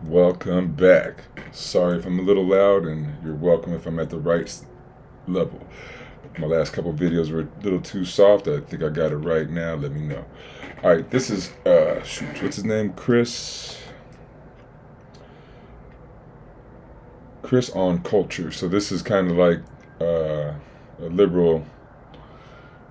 Welcome back. Sorry if I'm a little loud, and you're welcome if I'm at the right level. My last couple videos were a little too soft. I think I got it right now. Let me know. All right, this is what's his name? Chris on culture. So this is kind of like a liberal,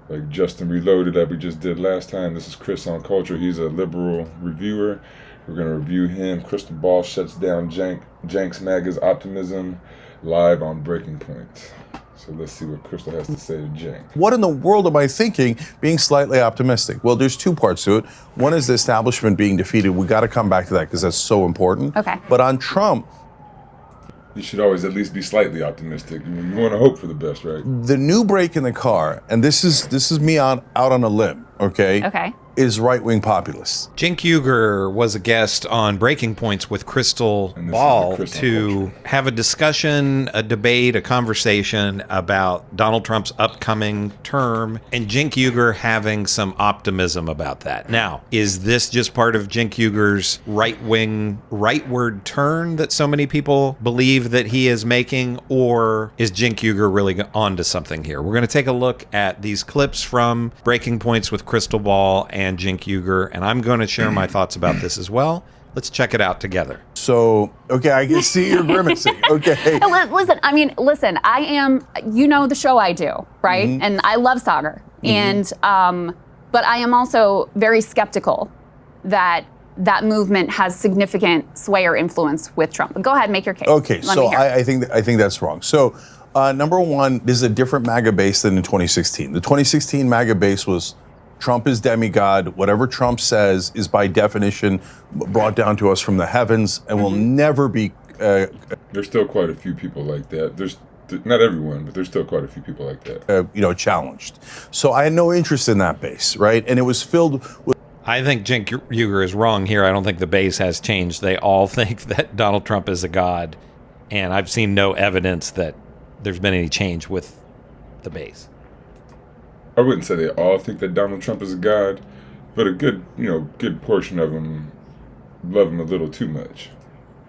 like Justin Reloaded that we just did last time. This is Chris on culture. He's a liberal reviewer. We're going to review him. Krystal shuts down Cenk's MAGA's optimism live on Breaking Point. So let's see what Krystal has to say to Cenk. What in the world am I thinking being slightly optimistic? Well, there's two parts to it. One is the establishment being defeated. We got to come back to that because that's so important. Okay. But on Trump, you should always at least be slightly optimistic. You want to hope for the best, right? the new break in the car, and this is me out on a limb, okay? Okay. Is right-wing populists. Cenk was a guest on Breaking Points with Krystal to have a discussion, a debate, a conversation about Donald Trump's upcoming term, and Cenk having some optimism about that. Now, is this just part of Cenk right-wing, rightward turn that so many people believe that he is making, or is Cenk really onto something here? We're going to take a look at these clips from Breaking Points with Krystal and Cenk, and I'm going to share my thoughts about this as well. Let's check it out together. So, okay, I can see you're grimacing. Okay. Listen, I am, you know the show I do, right? Mm-hmm. And I love soccer. Mm-hmm. And, but I am also very skeptical that that movement has significant sway or influence with Trump. Go ahead, make your case. Okay, so I think that's wrong. So, number one, this is a different MAGA base than in 2016. The 2016 MAGA base was Trump is demigod. Whatever Trump says is by definition brought down to us from the heavens and will never be. There's still quite a few people like that. There's not everyone, but there's still quite a few people like that. Challenged. So I had no interest in that base, right? And it was filled with. I think Cenk is wrong here. I don't think the base has changed. They all think that Donald Trump is a god, and I've seen no evidence that there's been any change with the base. I wouldn't say they all think that Donald Trump is a god, but a good portion of them love him a little too much.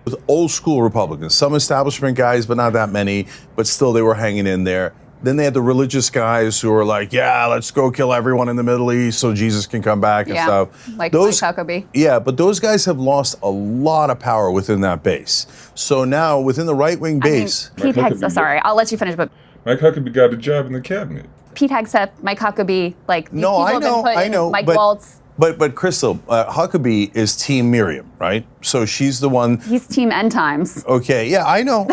With old school Republicans, some establishment guys, but not that many, but still they were hanging in there. Then they had the religious guys who were like, yeah, let's go kill everyone in the Middle East so Jesus can come back and stuff. Like Mike Huckabee. Yeah, but those guys have lost a lot of power within that base. So now within the right-wing base. Pete Hegseth, sorry, I'll let you finish, but. Mike Huckabee got a job in the cabinet. Pete Hegseth, Mike Huckabee, like these no, people I know, Mike Waltz. But Krystal, Huckabee is Team Miriam, right? So she's the one. He's Team End Times. Okay, yeah, I know.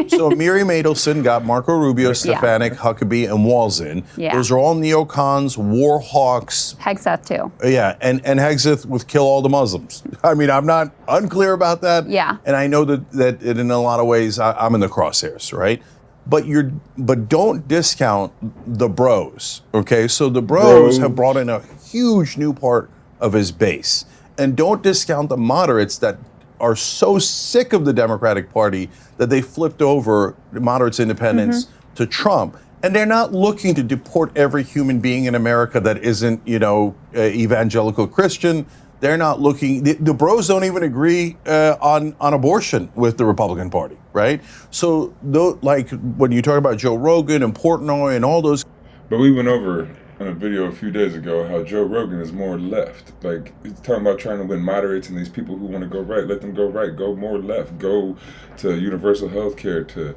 So Miriam Adelson got Marco Rubio, Stefanik, Huckabee, and Walz in. Yeah. Those are all neocons, war hawks. Hegseth too. Yeah, and Hegseth with kill all the Muslims. I mean, I'm not unclear about that. Yeah. And I know that in a lot of ways I'm in the crosshairs, right? But don't discount the bros, okay? So the bros have brought in a huge new part of his base. And don't discount the moderates that are so sick of the Democratic Party that they flipped over, moderates, independents, to Trump. And they're not looking to deport every human being in America that isn't, evangelical Christian. They're not looking. The bros don't even agree on abortion with the Republican Party, right? So, like when you talk about Joe Rogan and Portnoy and all those. But we went over in a video a few days ago how Joe Rogan is more left. Like he's talking about trying to win moderates and these people who want to go right. Let them go right. Go more left. Go to universal health care, to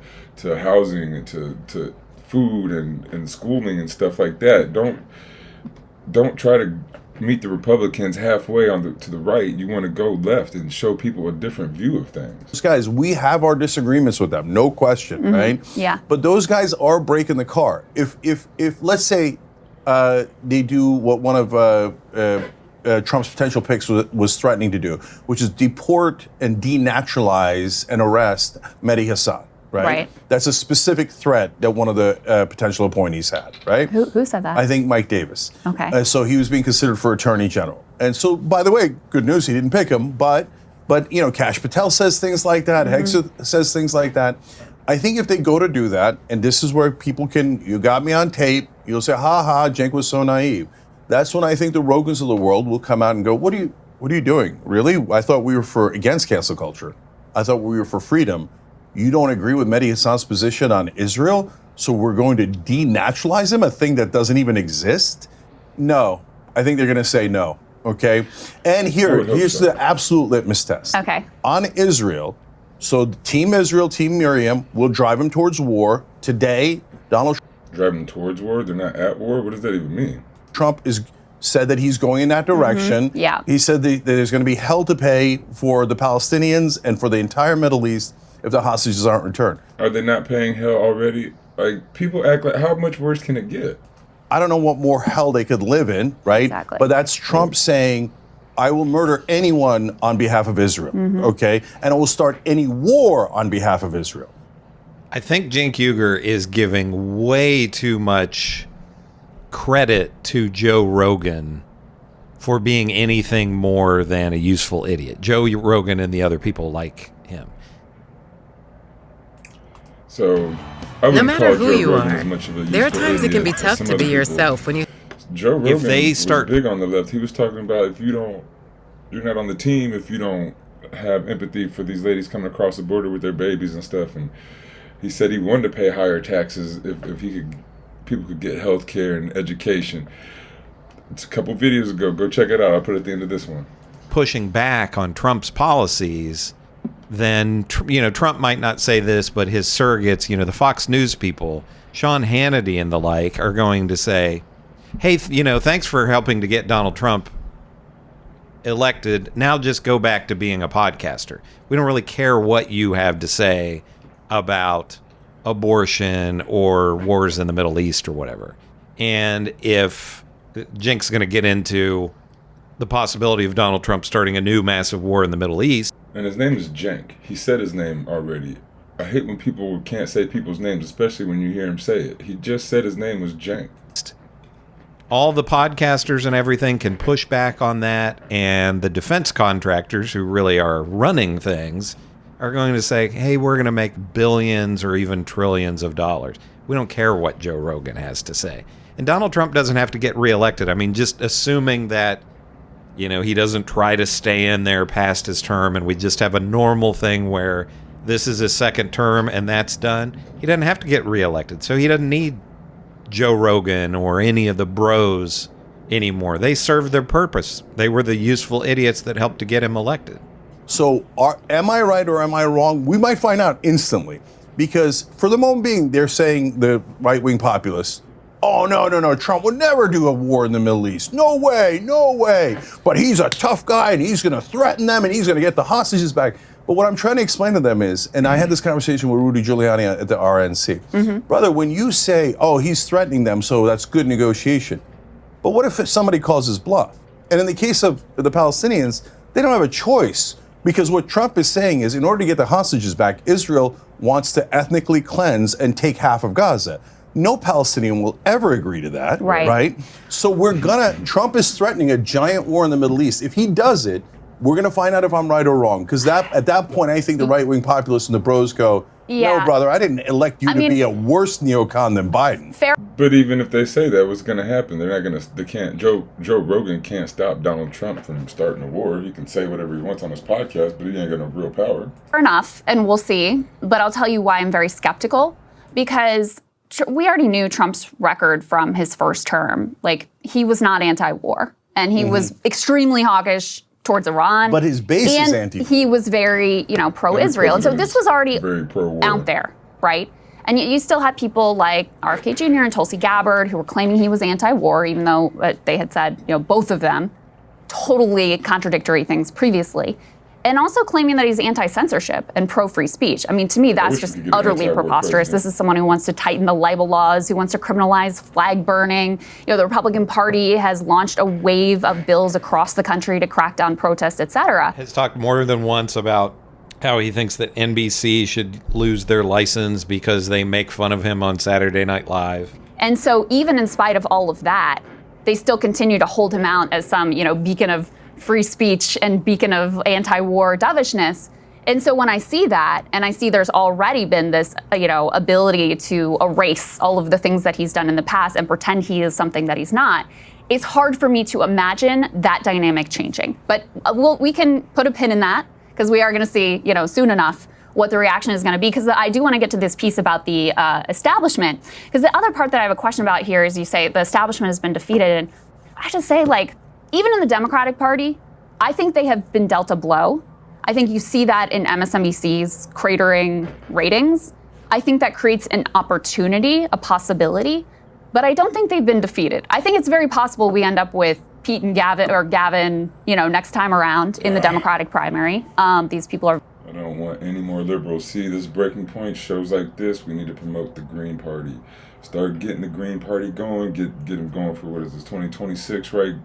housing, and to food and schooling and stuff like that. Don't try to meet the Republicans halfway to the right. You want to go left and show people a different view of things. Those guys, we have our disagreements with them, no question, right? Yeah. But those guys are breaking the car. If let's say they do what one of Trump's potential picks was threatening to do, which is deport and denaturalize and arrest Mehdi Hasan. Right? That's a specific threat that one of the potential appointees had, right? Who said that? I think Mike Davis. Okay. So he was being considered for attorney general. And so, by the way, good news, he didn't pick him. But Kash Patel says things like that. Hegseth says things like that. I think if they go to do that, and this is where people you got me on tape, you'll say, ha, Cenk was so naive. That's when I think the Rogans of the world will come out and go, what are you doing? Really? I thought we were against cancel culture. I thought we were for freedom. You don't agree with Mehdi Hassan's position on Israel, so we're going to denaturalize him, a thing that doesn't even exist? No, I think they're going to say no, okay? And here's the absolute litmus test. Okay. On Israel, so Team Israel, Team Miriam will drive him towards war. Today, Donald Drive them towards war? They're not at war? What does that even mean? Trump said that he's going in that direction. Yeah. He said that there's going to be hell to pay for the Palestinians and for the entire Middle East if the hostages aren't returned. Are they not paying hell already? Like, people act like, how much worse can it get? I don't know what more hell they could live in, right? Exactly. But that's Trump saying, I will murder anyone on behalf of Israel, okay? And I will start any war on behalf of Israel. I think Cenk Uygur is giving way too much credit to Joe Rogan for being anything more than a useful idiot. Joe Rogan and the other people like him. So, I No matter who Joe you Rogan are, as much of a there are useful times it can be idiot as tough some to other be people. yourself when you. Joe Rogan If they start- was big on the left. He was talking about if you're not on the team if you don't have empathy for these ladies coming across the border with their babies and stuff. And he said he wanted to pay higher taxes if people could get health care and education. It's a couple videos ago. Go check it out. I'll put it at the end of this one. Pushing back on Trump's policies, then Trump might not say this, but his surrogates, the Fox News people, Sean Hannity and the like, are going to say, hey, thanks for helping to get Donald Trump elected. Now just go back to being a podcaster. We don't really care what you have to say about abortion or wars in the Middle East or whatever. And if Cenk's going to get into the possibility of Donald Trump starting a new massive war in the Middle East. And his name is Cenk. He said his name already. I hate when people can't say people's names, especially when you hear him say it. He just said his name was Cenk. All the podcasters and everything can push back on that, and the defense contractors who really are running things are going to say, hey, we're going to make billions or even trillions of dollars. We don't care what Joe Rogan has to say. And Donald Trump doesn't have to get reelected. I mean, just assuming that, he doesn't try to stay in there past his term and we just have a normal thing where this is his second term and that's done. He doesn't have to get reelected. So he doesn't need Joe Rogan or any of the bros anymore. They served their purpose. They were the useful idiots that helped to get him elected. So am I right or am I wrong? We might find out instantly, because for the moment being, they're saying, the right-wing populists, oh, no, Trump would never do a war in the Middle East. No way. But he's a tough guy and he's going to threaten them and he's going to get the hostages back. But what I'm trying to explain to them is, and I had this conversation with Rudy Giuliani at the RNC. Brother, when you say, oh, he's threatening them, so that's good negotiation. But what if somebody calls his bluff? And in the case of the Palestinians, they don't have a choice, because what Trump is saying is, in order to get the hostages back, Israel wants to ethnically cleanse and take half of Gaza. No Palestinian will ever agree to that, right? So Trump is threatening a giant war in the Middle East. If he does it, we're going to find out if I'm right or wrong. Because at that point, I think the right-wing populists and the bros go, no, brother, I didn't elect you to be a worse neocon than Biden. Fair. But even if they say that, what's going to happen? They can't, Joe Rogan can't stop Donald Trump from starting a war. He can say whatever he wants on his podcast, but he ain't got no real power. Fair enough, and we'll see. But I'll tell you why I'm very skeptical, because we already knew Trump's record from his first term. Like, he was not anti-war, and he was extremely hawkish towards Iran. But his base is anti-war. He was very, pro-Israel. And so this was already out there, right? And yet you still had people like RFK Jr. and Tulsi Gabbard who were claiming he was anti-war, even though they had said, both of them, totally contradictory things previously. And also claiming that he's anti-censorship and pro-free speech. I mean, to me, that's just utterly preposterous. This is someone who wants to tighten the libel laws, who wants to criminalize flag burning. The Republican Party has launched a wave of bills across the country to crack down protests, et cetera. Has talked more than once about how he thinks that NBC should lose their license because they make fun of him on Saturday Night Live. And so even in spite of all of that, they still continue to hold him out as some, beacon of free speech and beacon of anti-war dovishness. And so when I see that, and I see there's already been this, ability to erase all of the things that he's done in the past and pretend he is something that he's not, it's hard for me to imagine that dynamic changing. But we can put a pin in that, because we are going to see, soon enough what the reaction is going to be, because I do want to get to this piece about the establishment, because the other part that I have a question about here is you say the establishment has been defeated, and I just say, even in the Democratic Party, I think they have been dealt a blow. I think you see that in MSNBC's cratering ratings. I think that creates an opportunity, a possibility, but I don't think they've been defeated. I think it's very possible we end up with Pete and Gavin, next time around in the Democratic primary. These people are. I don't want any more liberals. See, this breaking point, shows like this, we need to promote the Green Party. Start getting the Green Party going, get them going for, 2026, right?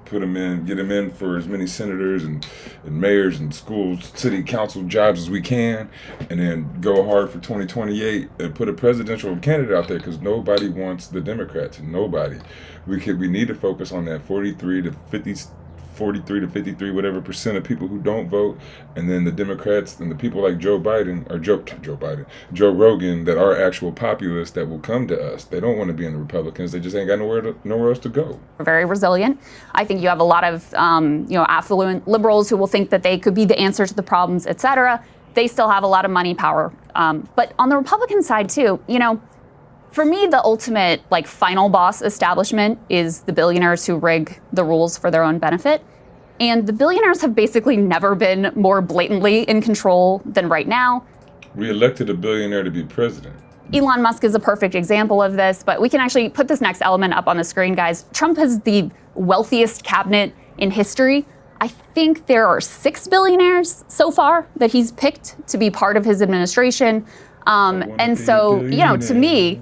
Put them in, get them in for as many senators and mayors and schools, city council jobs as we can, and then go hard for 2028 and put a presidential candidate out there, because nobody wants the Democrats. Nobody. We need to focus on that 43 to 53, whatever percent of people who don't vote, and then the Democrats and the people like Joe Rogan, that are actual populists that will come to us. They don't want to be in the Republicans. They just ain't got nowhere else to go. Very resilient. I think you have a lot of affluent liberals who will think that they could be the answer to the problems, et cetera. They still have a lot of money power. But on the Republican side too, for me, the ultimate final boss establishment is the billionaires who rig the rules for their own benefit. And the billionaires have basically never been more blatantly in control than right now. We elected a billionaire to be president. Elon Musk is a perfect example of this, but we can actually put this next element up on the screen, guys. Trump has the wealthiest cabinet in history. I think there are 6 billionaires so far that he's picked to be part of his administration. And so, to me,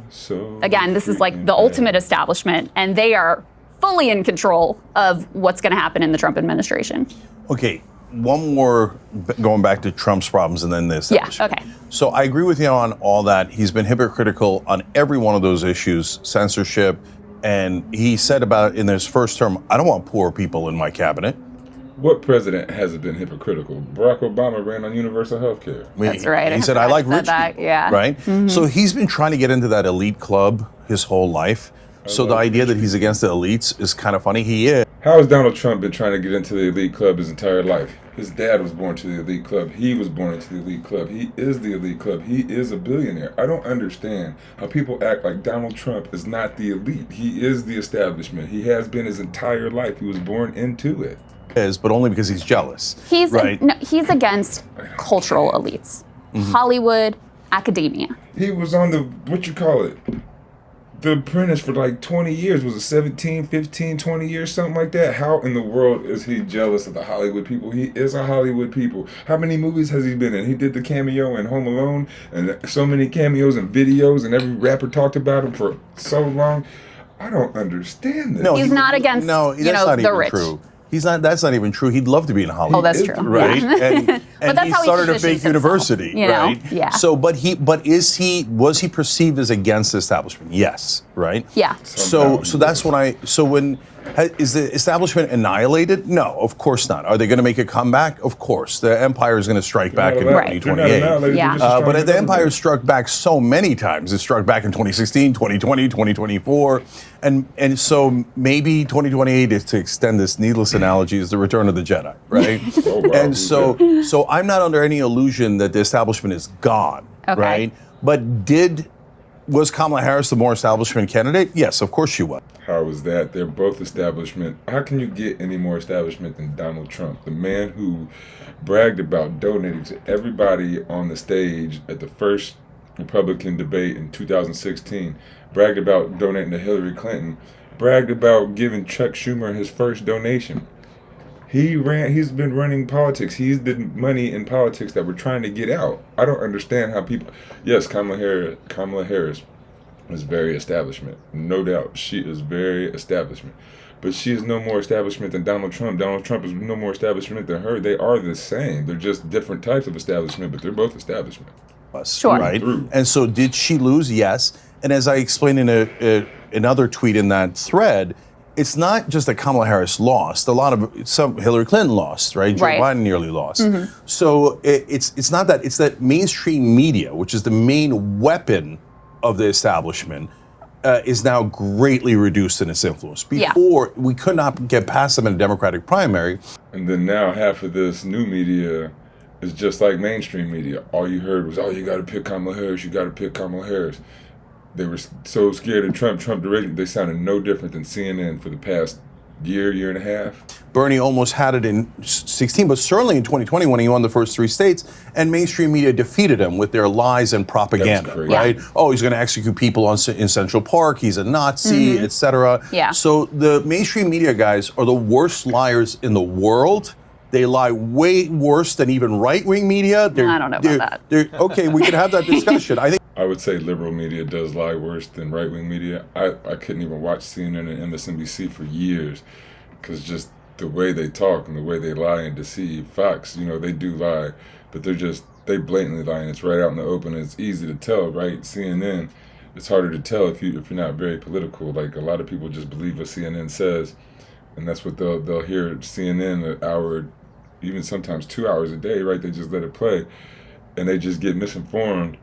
again, this is the ultimate establishment, and they are fully in control of what's going to happen in the Trump administration. Okay, one more, going back to Trump's problems and then the establishment. Yeah, okay. So I agree with you on all that. He's been hypocritical on every one of those issues, censorship, and he said about in his first term, I don't want poor people in my cabinet. What president hasn't been hypocritical? Barack Obama ran on universal health care. That's right. He said, I like rich people, yeah. right? Mm-hmm. So he's been trying to get into that elite club his whole life. So the idea that he's against the elites is kind of funny. He is. How has Donald Trump been trying to get into the elite club his entire life? His dad was born to the elite club. He was born into the elite club. He is the elite club. He is a billionaire. I don't understand how people act like Donald Trump is not the elite. He is the establishment. He has been his entire life. He was born into it. But only because he's jealous. He's right? He's against cultural elites, Hollywood, academia. He was on The Apprentice for 20 years. Was it 17, 15, 20 years, something like that? How in the world is he jealous of the Hollywood people? He is a Hollywood people. How many movies has he been in? He did the cameo in Home Alone, and so many cameos and videos, and every rapper talked about him for so long. I don't understand this. No, he's not against the rich. True. He's not. That's not even true. He'd love to be in Hollywood. Oh, that's true. Right. Yeah. And he started a fake university, right? Yeah. So, was he perceived as against the establishment? Yes. Right. Yeah. So that's when is the establishment annihilated? No, of course not. Are they going to make a comeback? Of course. The empire is going to strike back in 2028. Yeah. But the empire struck back so many times. It struck back in 2016, 2020, 2024. And so maybe 2028 is, to extend this needless analogy, is the return of the Jedi, right? Oh, wow. And so I'm not under any illusion that the establishment is gone, right? But was Kamala Harris the more establishment candidate? Yes, of course she was. How is that? They're both establishment. How can you get any more establishment than Donald Trump, the man who bragged about donating to everybody on the stage at the first Republican debate in 2016, bragged about donating to Hillary Clinton, bragged about giving Chuck Schumer his first donation. He's been running politics. He's the money in politics that we're trying to get out. I don't understand how people, yes, Kamala Harris is very establishment. No doubt. She is very establishment. But she is no more establishment than Donald Trump. Donald Trump is no more establishment than her. They are the same. They're just different types of establishment, but they're both establishment. Sure. Right. And so did she lose? Yes. And as I explained in another tweet in that thread, it's not just that Kamala Harris lost. Some Hillary Clinton lost, right? Joe Biden nearly lost. Mm-hmm. So it's not that. It's that mainstream media, which is the main weapon of the establishment, is now greatly reduced in its influence. Before, we could not get past them in a Democratic primary. And then now half of this new media It's just like mainstream media. All you heard was, "Oh, you got to pick Kamala Harris. You got to pick Kamala Harris." They were so scared of Trump. Trump deranged. They sounded no different than CNN for the past year and a half. Bernie almost had it in 16, but certainly in 2020 when he won the first 3 states, and mainstream media defeated him with their lies and propaganda, right? Yeah. Oh, he's going to execute people in Central Park. He's a Nazi, etc. Yeah. So the mainstream media guys are the worst liars in the world. They lie way worse than even right-wing media. I don't know about that. Okay, we can have that discussion. I would say liberal media does lie worse than right-wing media. I couldn't even watch CNN and MSNBC for years because just the way they talk and the way they lie and deceive. Fox, they do lie, but they blatantly lie, and it's right out in the open. And it's easy to tell, right? CNN, it's harder to tell if you're not very political. Like, a lot of people just believe what CNN says, and that's what they'll hear CNN an hour, even sometimes 2 hours a day, right? They just let it play, and they just get misinformed.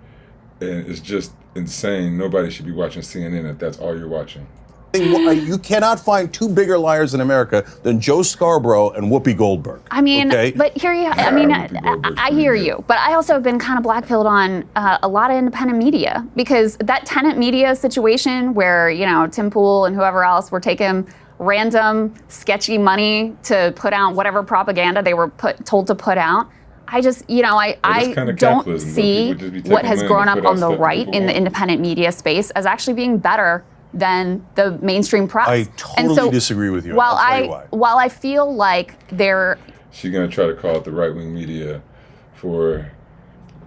And it's just insane. Nobody should be watching CNN if that's all you're watching. You cannot find 2 bigger liars in America than Joe Scarborough and Whoopi Goldberg. I mean, okay? But here you have, I hear you, but I also have been kind of blackpilled on a lot of independent media, because that tenant media situation where, Tim Pool and whoever else were taking random sketchy money to put out whatever propaganda they were told to put out. I just, I don't see what has grown up on the right in the independent media space as actually being better than the mainstream press. I totally disagree with you. While I feel like she's gonna try to call it the right-wing media for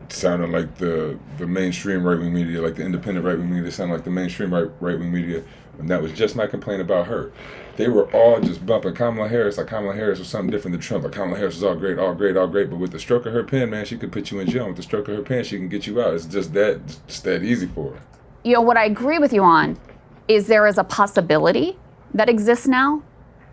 sounding like the mainstream right-wing media, like the independent right-wing media sounded like the mainstream right-wing media, and that was just my complaint about her. They were all just bumping Kamala Harris like Kamala Harris was something different than Trump. Like Kamala Harris was all great, all great, all great. But with the stroke of her pen, man, she could put you in jail. With the stroke of her pen, she can get you out. It's just that easy for her. What I agree with you on is there is a possibility that exists now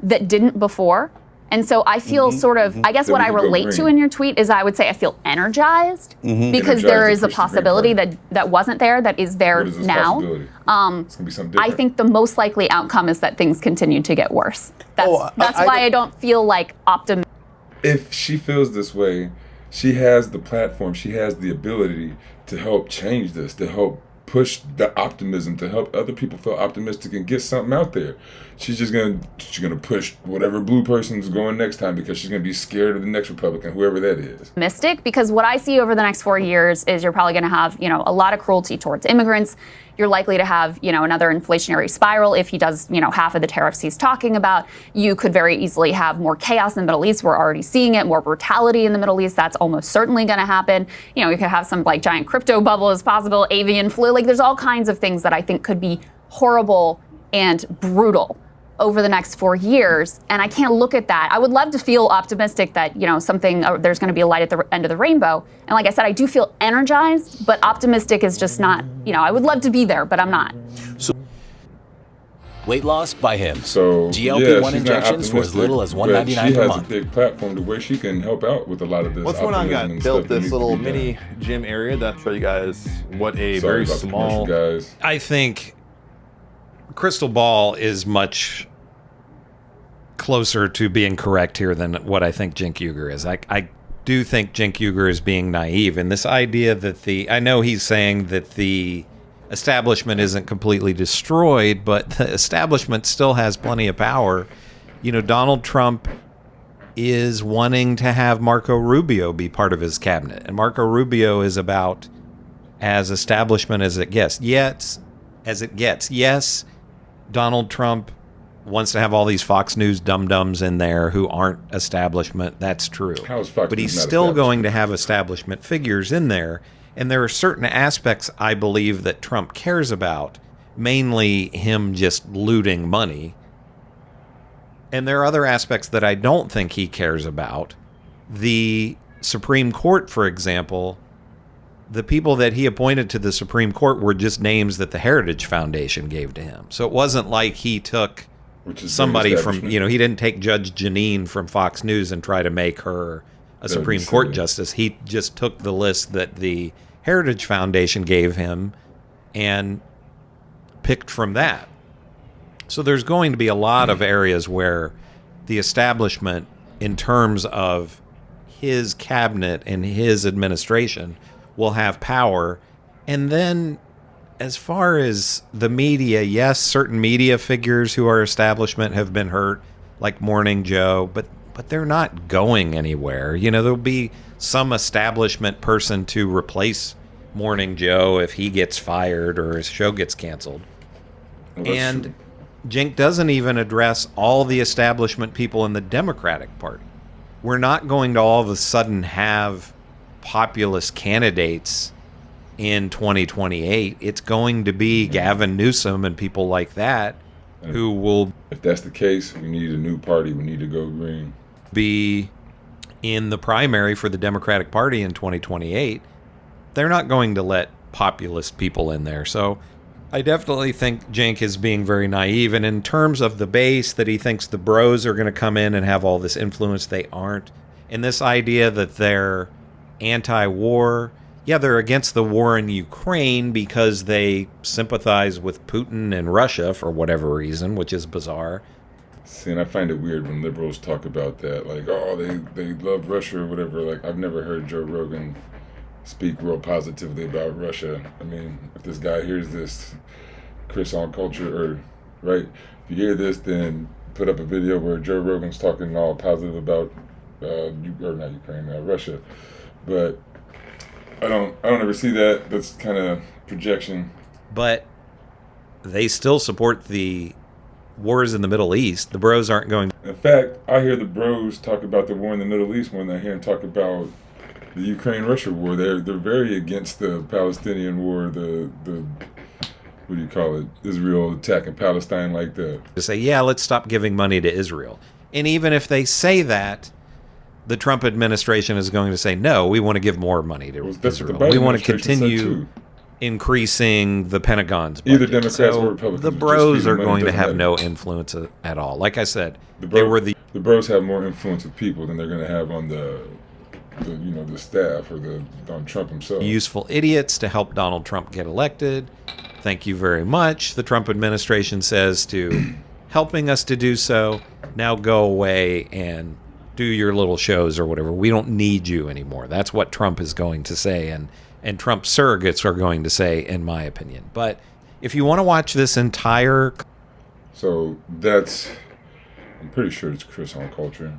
that didn't before. And so I feel sort of, I guess what I relate to in your tweet is I would say I feel energized because there is a possibility that wasn't there, that is there now. It's going to be something different. I think the most likely outcome is that things continue to get worse. That's why I don't feel like optimistic. If she feels this way, she has the platform, she has the ability to help change this, to help push the optimism, to help other people feel optimistic and get something out there. She's gonna push whatever blue person's going next time because she's gonna be scared of the next Republican, whoever that is. Mystic, because what I see over the next 4 years is you're probably gonna have, a lot of cruelty towards immigrants. You're likely to have, another inflationary spiral if he does, half of the tariffs he's talking about. You could very easily have more chaos in the Middle East. We're already seeing it, more brutality in the Middle East. That's almost certainly going to happen. You could have some giant crypto bubble as possible, avian flu. There's all kinds of things that I think could be horrible and brutal over the next 4 years, and I can't look at that. I would love to feel optimistic that, there's going to be a light at the end of the rainbow. And like I said, I do feel energized, but optimistic is just not, I would love to be there, but I'm not. Weight loss by him. So GLP-1 injections for as little as $199 per month. She has a big platform to where she can help out with a lot of this. What's going on, guys? Built this little mini gym area that show you guys what a very small. Guys. I think Krystal Ball is much closer to being correct here than what I think Cenk Uygur is. I do think Cenk Uygur is being naive, and this idea that I know he's saying that the establishment isn't completely destroyed, but the establishment still has plenty of power. Donald Trump is wanting to have Marco Rubio be part of his cabinet, and Marco Rubio is about as establishment as it gets. Yes, Donald Trump wants to have all these Fox News dum-dums in there who aren't establishment. That's true. But he's still going to have establishment figures in there. And there are certain aspects, I believe, that Trump cares about, mainly him just looting money. And there are other aspects that I don't think he cares about. The Supreme Court, for example, the people that he appointed to the Supreme Court were just names that the Heritage Foundation gave to him. So it wasn't like he took somebody from, he didn't take Judge Janine from Fox News and try to make her a Supreme Court justice. He just took the list that the Heritage Foundation gave him and picked from that. So there's going to be a lot of areas where the establishment, in terms of his cabinet and his administration will have power. And then as far as the media, yes, certain media figures who are establishment have been hurt, like Morning Joe, but they're not going anywhere. You know, there'll be some establishment person to replace Morning Joe if he gets fired or his show gets canceled. And Cenk doesn't even address all the establishment people in the Democratic Party. We're not going to all of a sudden have populist candidates in 2028. It's going to be Gavin Newsom and people like that who will... If that's the case, we need a new party. We need to go green. ...be in the primary for the Democratic Party in 2028. They're not going to let populist people in there. So I definitely think Cenk is being very naive. And in terms of the base, that he thinks the bros are going to come in and have all this influence, they aren't. And this idea that they're anti-war... Yeah, they're against the war in Ukraine because they sympathize with Putin and Russia for whatever reason, which is bizarre. See, and I find it weird when liberals talk about that, like, oh, they love Russia or whatever. Like, I've never heard Joe Rogan speak real positively about Russia. I mean, if this guy hears this, Chris on Culture, or, right, if you hear this, then put up a video where Joe Rogan's talking all positive about, Russia. But I don't ever see that. That's kind of projection. But they still support the wars in the Middle East. The bros aren't going... In fact, I hear the bros talk about the war in the Middle East more than I hear them talk about the Ukraine-Russia war. They're very against the Palestinian war, the what do you call it, Israel attacking Palestine like that. To say, yeah, let's stop giving money to Israel. And even if they say that, the Trump administration is going to say, no, we want to give more money to Israel. We want to continue increasing the Pentagon's budget. Either Democrats or Republicans. The bros are going to have no influence at all. Like I said, the bros have more influence with people than they're going to have on the staff or on Trump himself. Useful idiots to help Donald Trump get elected. Thank you very much. The Trump administration says to helping us to do so. Now go away and do your little shows or whatever. We don't need you anymore. That's what Trump is going to say, and Trump surrogates are going to say, in my opinion. But if you want to watch this entire... So that's... I'm pretty sure it's Chris on Culture.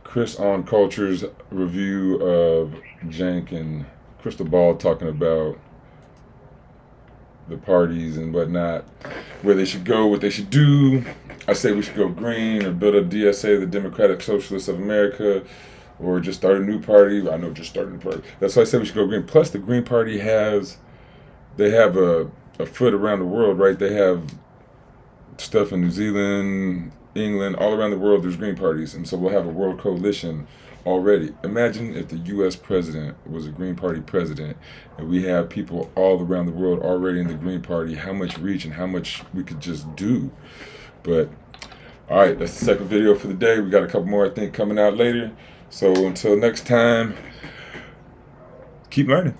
Chris on Culture's review of Cenk and Krystal Ball talking about the parties and whatnot, where they should go, what they should do. I say we should go green or build a DSA, the Democratic Socialists of America, or just start a new party. I know, just starting a party. That's why I say we should go green. Plus, the Green Party have a foot around the world, right? They have stuff in New Zealand, England, all around the world. There's Green parties, and so we'll have a world coalition already. Imagine if the U.S. president was a Green Party president, and we have people all around the world already in the Green Party. How much reach and how much we could just do. But, all right, that's the second video for the day. We got a couple more, I think, coming out later. So until next time, keep learning.